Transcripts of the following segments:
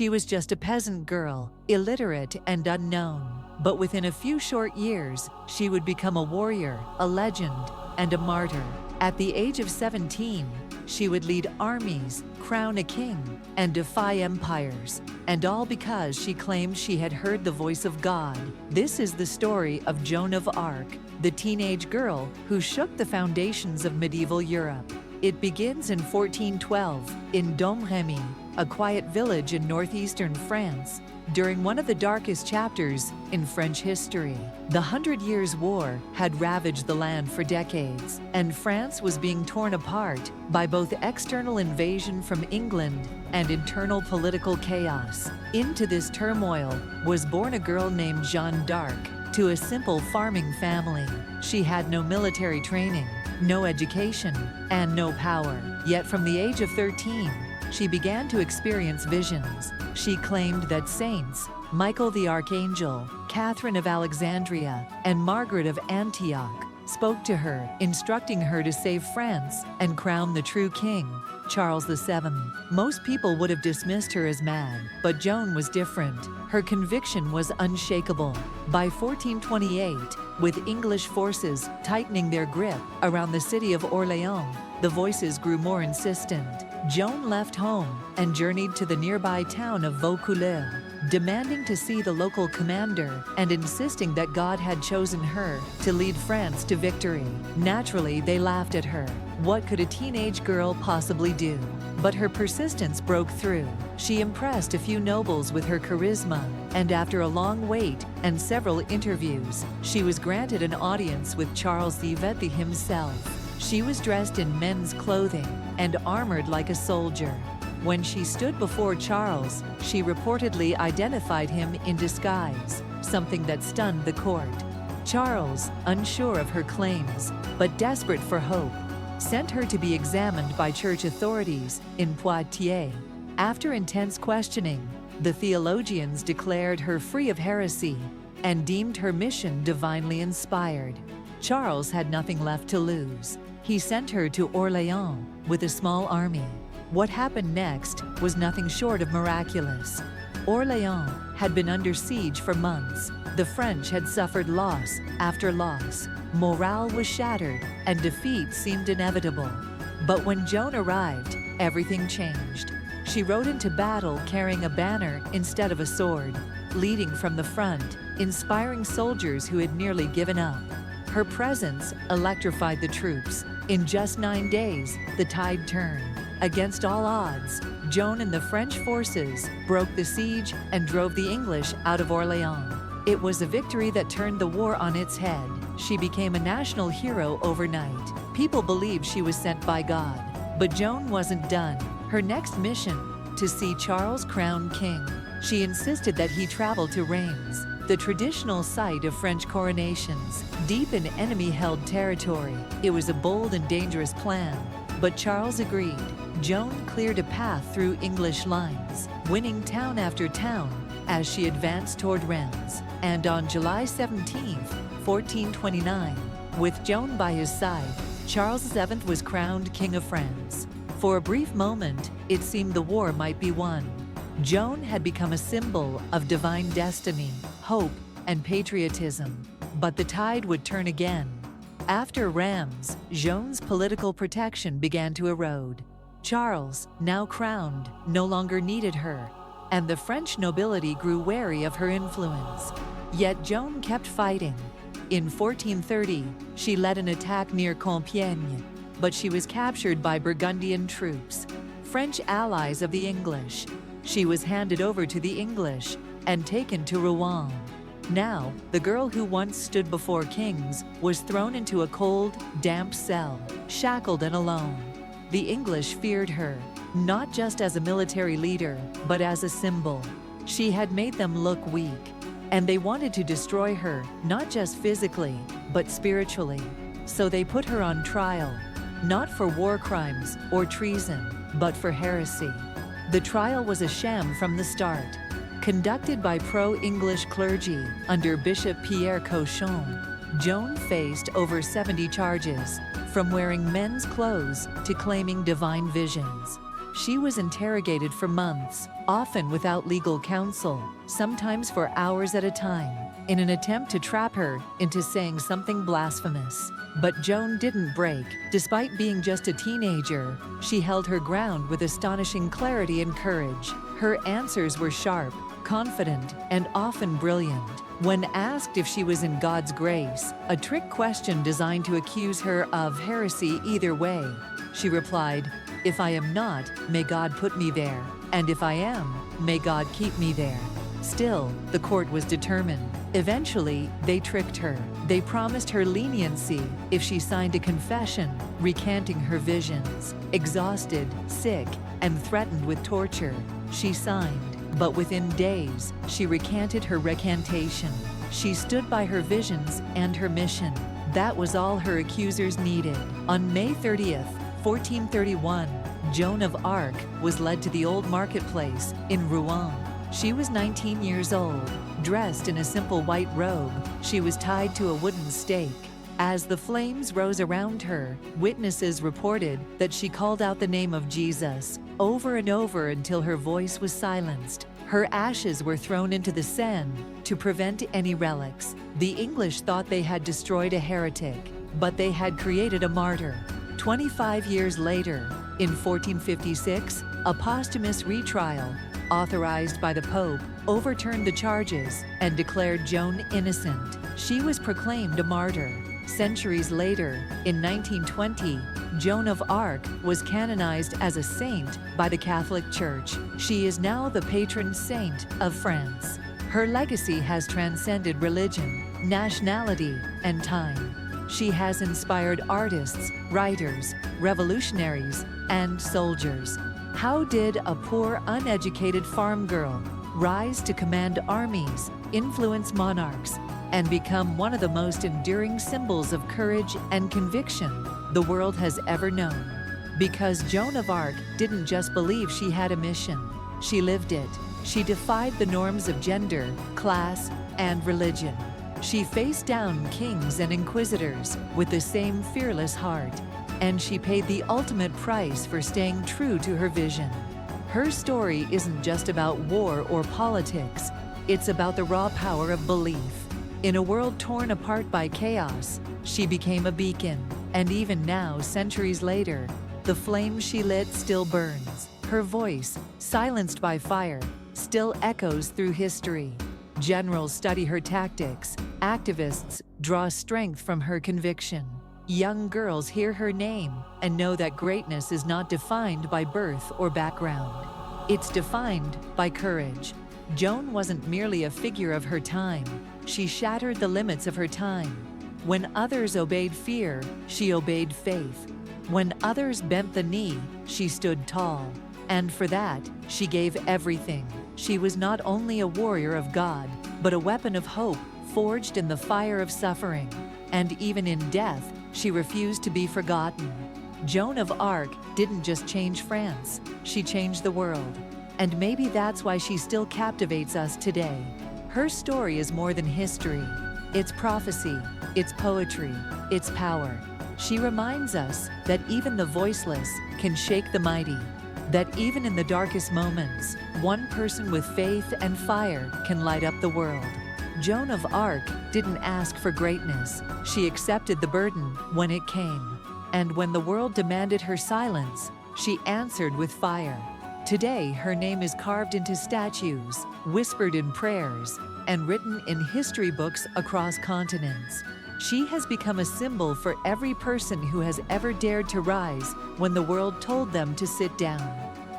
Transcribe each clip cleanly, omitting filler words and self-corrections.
She was just a peasant girl, illiterate and unknown. But within a few short years, she would become a warrior, a legend, and a martyr. At the age of 17, she would lead armies, crown a king, and defy empires. And all because she claimed she had heard the voice of God. This is the story of Joan of Arc, the teenage girl who shook the foundations of medieval Europe. It begins in 1412 in Domremy, a quiet village in northeastern France, during one of the darkest chapters in French history. The 100 Years' War had ravaged the land for decades, and France was being torn apart by both external invasion from England and internal political chaos. Into this turmoil was born a girl named Jeanne d'Arc to a simple farming family. She had no military training, no education, and no power. Yet from the age of 13, she began to experience visions. She claimed that saints, Michael the Archangel, Catherine of Alexandria, and Margaret of Antioch, spoke to her, instructing her to save France and crown the true king, Charles VII. Most people would have dismissed her as mad, but Joan was different. Her conviction was unshakable. By 1428, with English forces tightening their grip around the city of Orléans, the voices grew more insistent. Joan left home and journeyed to the nearby town of Vaucouleurs, demanding to see the local commander and insisting that God had chosen her to lead France to victory. Naturally, they laughed at her. What could a teenage girl possibly do? But her persistence broke through. She impressed a few nobles with her charisma, and after a long wait and several interviews, she was granted an audience with Charles VII himself. She was dressed in men's clothing and armored like a soldier. When she stood before Charles, she reportedly identified him in disguise, something that stunned the court. Charles, unsure of her claims, but desperate for hope, sent her to be examined by church authorities in Poitiers. After intense questioning, the theologians declared her free of heresy and deemed her mission divinely inspired. Charles had nothing left to lose. He sent her to Orléans with a small army. What happened next was nothing short of miraculous. Orléans had been under siege for months. The French had suffered loss after loss. Morale was shattered, and defeat seemed inevitable. But when Joan arrived, everything changed. She rode into battle carrying a banner instead of a sword, leading from the front, inspiring soldiers who had nearly given up. Her presence electrified the troops. In just 9 days, the tide turned. Against all odds, Joan and the French forces broke the siege and drove the English out of Orléans. It was a victory that turned the war on its head. She became a national hero overnight. People believed she was sent by God. But Joan wasn't done. Her next mission, to see Charles crowned king. She insisted that he travel to Reims, the traditional site of French coronations, deep in enemy-held territory. It was a bold and dangerous plan, but Charles agreed. Joan cleared a path through English lines, winning town after town as she advanced toward Reims. And on July 17, 1429, with Joan by his side, Charles VII was crowned King of France. For a brief moment, it seemed the war might be won. Joan had become a symbol of divine destiny, hope, and patriotism. But the tide would turn again. After Reims, Joan's political protection began to erode. Charles, now crowned, no longer needed her, and the French nobility grew wary of her influence. Yet Joan kept fighting. In 1430, she led an attack near Compiègne, but she was captured by Burgundian troops, French allies of the English. She was handed over to the English and taken to Rouen. Now, the girl who once stood before kings was thrown into a cold, damp cell, shackled and alone. The English feared her, not just as a military leader, but as a symbol. She had made them look weak, and they wanted to destroy her, not just physically, but spiritually. So they put her on trial, not for war crimes or treason, but for heresy. The trial was a sham from the start, conducted by pro-English clergy under Bishop Pierre Cochon. Joan faced over 70 charges, from wearing men's clothes to claiming divine visions. She was interrogated for months, often without legal counsel, sometimes for hours at a time, in an attempt to trap her into saying something blasphemous. But Joan didn't break. Despite being just a teenager, she held her ground with astonishing clarity and courage. Her answers were sharp, confident, and often brilliant. When asked if she was in God's grace, a trick question designed to accuse her of heresy either way, she replied, "If I am not, may God put me there, and if I am, may God keep me there." Still, the court was determined. Eventually, they tricked her. They promised her leniency if she signed a confession, recanting her visions. Exhausted, sick, and threatened with torture, she signed. But within days, she recanted her recantation. She stood by her visions and her mission. That was all her accusers needed. On May 30th, 1431, Joan of Arc was led to the old marketplace in Rouen. She was 19 years old. Dressed in a simple white robe, she was tied to a wooden stake. As the flames rose around her, witnesses reported that she called out the name of Jesus over and over until her voice was silenced. Her ashes were thrown into the Seine to prevent any relics. The English thought they had destroyed a heretic, but they had created a martyr. 25 years later, in 1456, a posthumous retrial, authorized by the Pope, overturned the charges and declared Joan innocent. She was proclaimed a martyr. Centuries later, in 1920, Joan of Arc was canonized as a saint by the Catholic Church. She is now the patron saint of France. Her legacy has transcended religion, nationality, and time. She has inspired artists, writers, revolutionaries, and soldiers. How did a poor, uneducated farm girl rise to command armies, influence monarchs, and become one of the most enduring symbols of courage and conviction the world has ever known? Because Joan of Arc didn't just believe she had a mission, she lived it. She defied the norms of gender, class, and religion. She faced down kings and inquisitors with the same fearless heart, and she paid the ultimate price for staying true to her vision. Her story isn't just about war or politics, it's about the raw power of belief. In a world torn apart by chaos, she became a beacon, and even now, centuries later, the flame she lit still burns. Her voice, silenced by fire, still echoes through history. Generals study her tactics, activists draw strength from her conviction. Young girls hear her name and know that greatness is not defined by birth or background. It's defined by courage. Joan wasn't merely a figure of her time. She shattered the limits of her time. When others obeyed fear, she obeyed faith. When others bent the knee, she stood tall. And for that, she gave everything. She was not only a warrior of God, but a weapon of hope forged in the fire of suffering. And even in death, she refused to be forgotten. Joan of Arc didn't just change France, she changed the world. And maybe that's why she still captivates us today. Her story is more than history. It's prophecy, it's poetry, it's power. She reminds us that even the voiceless can shake the mighty, that even in the darkest moments, one person with faith and fire can light up the world. Joan of Arc didn't ask for greatness. She accepted the burden when it came. And when the world demanded her silence, she answered with fire. Today, her name is carved into statues, whispered in prayers, and written in history books across continents. She has become a symbol for every person who has ever dared to rise when the world told them to sit down.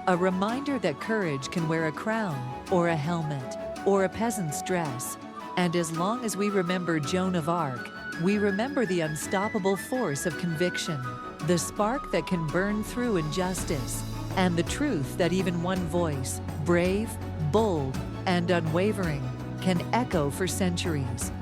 A reminder that courage can wear a crown, or a helmet, or a peasant's dress. And as long as we remember Joan of Arc, we remember the unstoppable force of conviction, the spark that can burn through injustice, and the truth that even one voice, brave, bold, and unwavering, can echo for centuries.